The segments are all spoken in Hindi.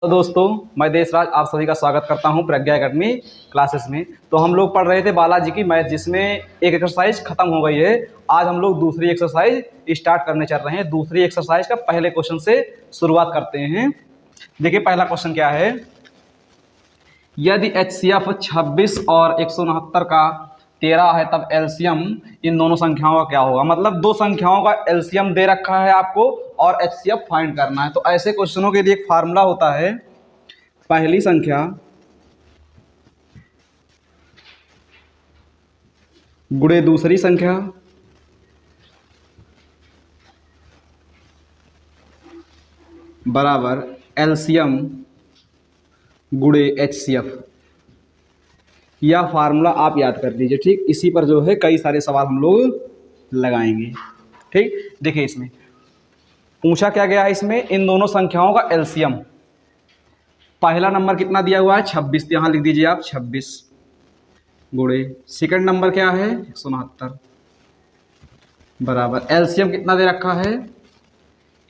तो दोस्तों, मैं देशराज आप सभी का स्वागत करता हूं प्रज्ञा एकेडमी क्लासेस में। तो हम लोग पढ़ रहे थे बालाजी की मैथ, जिसमें एक एक्सरसाइज खत्म हो गई है। आज हम लोग दूसरी एक्सरसाइज स्टार्ट करने चल रहे हैं। दूसरी एक्सरसाइज का पहले क्वेश्चन से शुरुआत करते हैं। देखिए पहला क्वेश्चन क्या है। यदि HCF 26 और 169 का 13 है, तब एलसीएम इन दोनों संख्याओं का क्या होगा। मतलब दो संख्याओं का एलसीएम दे रखा है आपको और HCF फाइंड करना है। तो ऐसे क्वेश्चनों के लिए एक फार्मूला होता है, पहली संख्या गुणे दूसरी संख्या बराबर एलसीएम गुणे HCF। यह फार्मूला आप याद कर लीजिए। ठीक, इसी पर जो है कई सारे सवाल हम लोग लगाएंगे। ठीक, देखिए इसमें पूछा क्या गया है। इसमें इन दोनों संख्याओं का एलसीएम, पहला नंबर कितना दिया हुआ है 26, यहां लिख दीजिए आप 26 गुणे सेकंड नंबर क्या है 169 बराबर एलसीएम कितना दे रखा है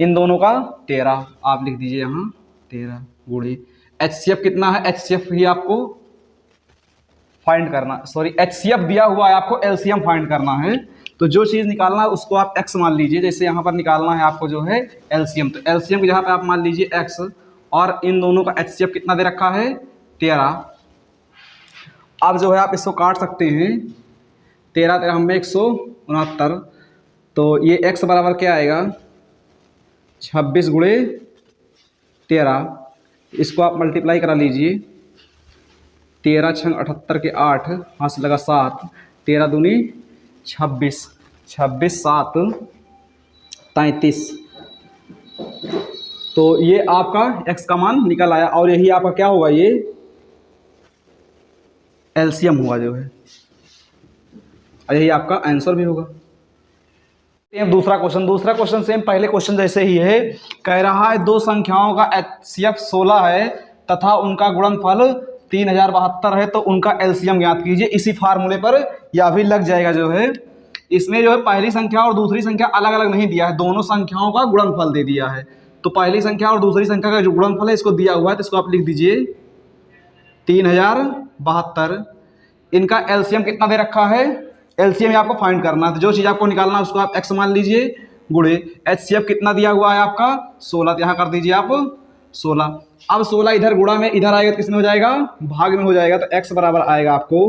इन दोनों का 13, आप लिख दीजिए यहां 13 गुणे HCF कितना है। HCF ही आपको फाइंड करना, सॉरी HCF दिया हुआ है आपको, एलसीएम फाइंड करना है। तो जो चीज़ निकालना है उसको आप x मान लीजिए। जैसे यहाँ पर निकालना है आपको जो है एलसीएम, तो एलसीएम यहाँ पे आप मान लीजिए x, और इन दोनों का HCF कितना दे रखा है 13। अब जो है आप इसको काट सकते हैं, 13 13 में 169, तो ये x बराबर क्या आएगा 26 गुणे 13। इसको आप मल्टीप्लाई करा लीजिए, 13 छंग 78 के 8, हाथ से लगा 7, 13 दूनी 26, 26 7 33। तो ये आपका x का मान निकल आया और यही आपका क्या होगा, ये एलसीएम हुआ जो है, और यही आपका आंसर भी होगा। दूसरा क्वेश्चन सेम पहले क्वेश्चन जैसे ही है। कह रहा है दो संख्याओं का HCF 16 है तथा उनका गुणनफल 3072 है, तो उनका एलसीएम ज्ञात कीजिए। इसी फार्मूले पर यह भी लग जाएगा जो है। इसमें जो है पहली संख्या और दूसरी संख्या अलग अलग नहीं दिया है, दोनों संख्याओं का गुणनफल दे दिया है। तो पहली संख्या और दूसरी संख्या का जो गुणनफल है इसको दिया हुआ है, तो इसको आप लिख दीजिए 3072। इनका एलसीएम कितना दे रखा है, एलसीएम आपको फाइंड करना है। तो जो चीज़ आपको निकालना है उसको आप x मान लीजिए, गुणे HCF कितना दिया हुआ है आपका 16, तो यहाँ कर दीजिए आप 16। अब 16 इधर गुणा में इधर आएगा तो किसमें हो जाएगा, भाग में हो जाएगा। तो x बराबर आएगा आपको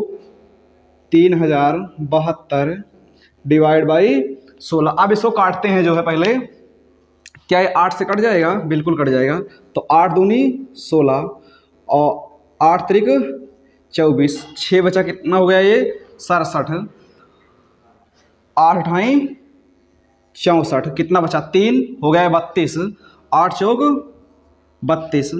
3072 डिवाइड बाई 16। अब इसको काटते हैं जो है, पहले क्या ये 8 से कट जाएगा, बिल्कुल कट जाएगा। तो 8 दूनी 16 और 8 त्रिक 24, 6 बचा कितना हो गया ये 67, 8 अठाई 64, कितना बचा 3 हो गया 32, 8 चौक 32,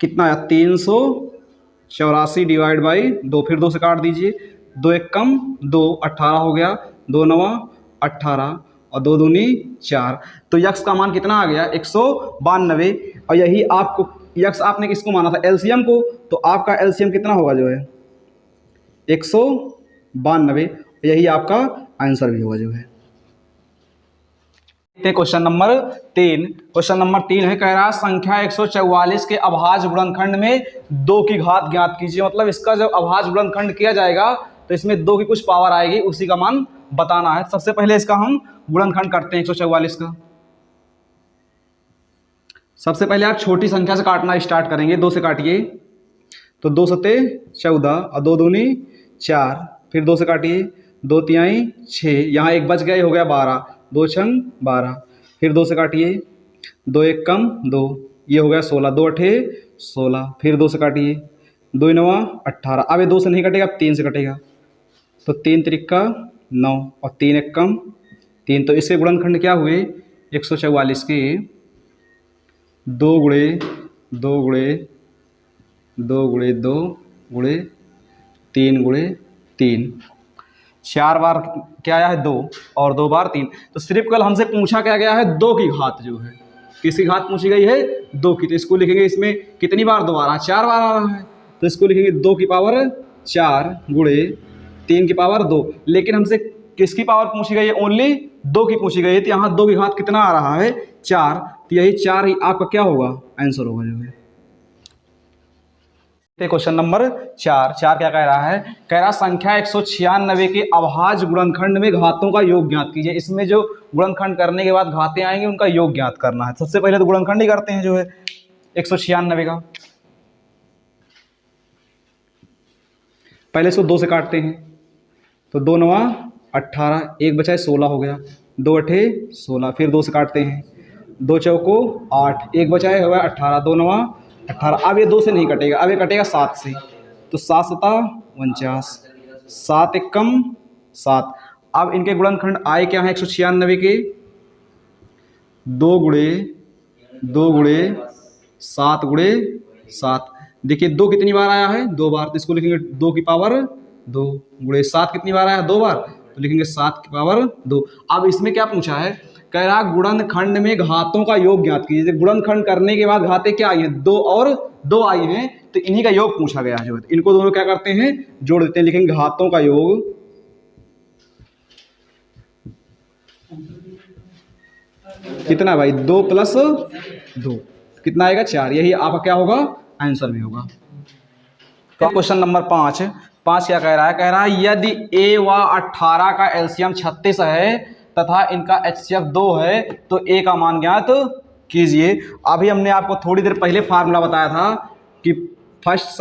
कितना आया 384 डिवाइड बाई 2, फिर 2 से काट दीजिए, 2 एक कम 2, 18 हो गया, 2 नवा 18 और 2 दूनी 4। तो यक्स का मान कितना आ गया 192। और यही आपको यक्स आपने किसको माना था एलसीएम को, तो आपका एलसीएम कितना होगा जो है 192। यही आपका आंसर भी होगा जो है। क्वेश्चन नंबर 3 है, कह रहा संख्या 144 के अभाज्य गुणनखंड में 2 की घात ज्ञात कीजिए। मतलब इसका जब अभाज्य गुणनखंड किया जाएगा तो इसमें 2 की कुछ पावर आएगी, उसी का मान बताना है। सबसे पहले इसका हम गुणनखंड करते हैं 144 का। सबसे पहले आप छोटी संख्या से काटना स्टार्ट करेंगे, 2 से काटिए, तो 2 सत्ते 14 और 2 दूनी 4, फिर 2 से काटिए, 2 तिहाई 6, यहाँ एक बच गया, हो गया 12, 2 छंग 12, फिर 2 से काटिए, 2 एक कम 2, ये हो गया 16, 2 अठे 16, फिर 2 से काटिए, 2 नवा 18। अब ये 2 से नहीं कटेगा, अब 3 से कटेगा, तो 3 त्रिक्का 9 और 3 एक कम 3। तो इसके गुणनखंड क्या हुए 144 के 2 गुणे 2 गुणे 2 गुणे 2 गुणे 3 गुणे 3, 4 बार क्या आया है 2 और 2 बार 3। तो सिर्फ कल हमसे पूछा क्या गया है 2 की घात जो है, किसकी घात पूछी गई है 2 की। तो इसको लिखेंगे, इसमें कितनी बार 2 आ रहा है 4 बार आ रहा है, तो इसको लिखेंगे 2 की पावर 4 गुणे 3 की पावर 2। लेकिन हमसे किसकी पावर पूछी गई है, ओनली 2 की पूछी गई है। तो यहाँ 2 की घात कितना आ रहा है 4, तो यही 4 ही आपका क्या होगा आंसर होगा जो है। क्वेश्चन नंबर 4 क्या कह रहा है? कह रहा संख्या 196 के अभाज्य गुणनखंड में घातों का योग ज्ञात कीजिए। इसमें जो गुणनखंड करने के बाद घातें आएंगे उनका योग ज्ञात करना है। सबसे पहले तो गुणनखंड ही करते हैं जो है 196 का। पहले इसको 2 से काटते हैं तो 2 9 18, 1 बचा है 16 हो गया, 2 8 16, फिर 2 से काटते हैं, 2 चौको 8, 1 बचा है 18, 2 9 18। अब ये 2 से नहीं कटेगा, अब ये कटेगा 7 से, तो 7 7 49, 7 1 कम 7। अब इनके गुणनखंड आए क्या है 196 के? 2 गुणे 7 गुणे 7। देखिए 2 कितनी बार आया है? 2 बार, तो इसको लिखेंगे 2 की पावर 2 गुणे 7 कितनी बार आया? 2 बार, तो लिखेंगे 7 की पावर 2। अब इसमें क्या पूछा है? कह रहा गुणनखंड में घातों का योग ज्ञात कीजिए। गुणनखंड करने के बाद घातें क्या आई हैं? 2 और 2 आई हैं, तो इन्हीं का योग पूछा गया है जो है। इनको दोनों क्या करते हैं? जोड़ देते हैं, लिखेंगे घातों का योग कितना भाई? 2 + 2 कितना आएगा? 4। यही आपका क्या होगा? आंसर में होगा। तो क्वेश्चन नंबर 5 क्या कह रहा है? कह रहा है यदि a व 18 का एलसीएम 36 है तथा इनका HCF 2 है तो a का मान ज्ञात कीजिए। अभी हमने आपको थोड़ी देर पहले फार्मूला बताया था कि first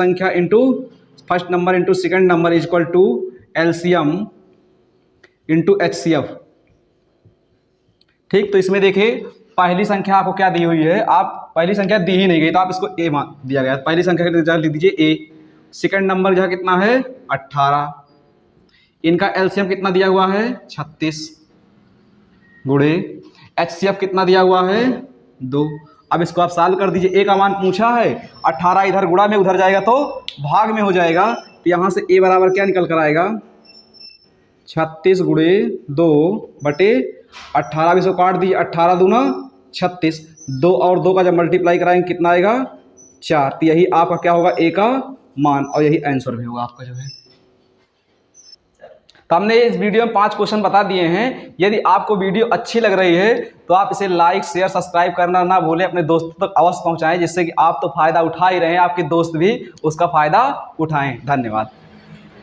number into second number is equal to LCM into HCF। ठीक, तो इसमें देखिए पहली संख्या आपको क्या दी हुई है? आप पहली संख्या दी ही नहीं गई तो आप इसको a मान दिया गया। पहली संख्या का लिख दीजिए a। सेकंड नंबर जहाँ कितना है? 18। इनका एलसीएम कितना दिया हुआ है? 36 गुणे HCF कितना दिया हुआ है? 2। अब इसको आप सॉल्व कर दीजिए। a का मान पूछा है, 18 इधर गुणा में उधर जाएगा तो भाग में हो जाएगा, तो यहाँ से a बराबर क्या निकल कर आएगा? 36 गुणे 2 बटे 18। इसको काट दीजिए, 18 दूना 36, 2 और 2 का जब मल्टीप्लाई कराएंगे कितना आएगा? 4। तो यही आपका क्या होगा? a का मान, और यही आंसर भी होगा आपका जो है। तो हमने इस वीडियो में 5 क्वेश्चन बता दिए हैं। यदि आपको वीडियो अच्छी लग रही है तो आप इसे लाइक शेयर सब्सक्राइब करना ना भूलें, अपने दोस्तों तक अवश्य पहुंचाएं, जिससे कि आप तो फायदा उठा ही रहे हैं, आपके दोस्त भी उसका फायदा उठाएं। धन्यवाद।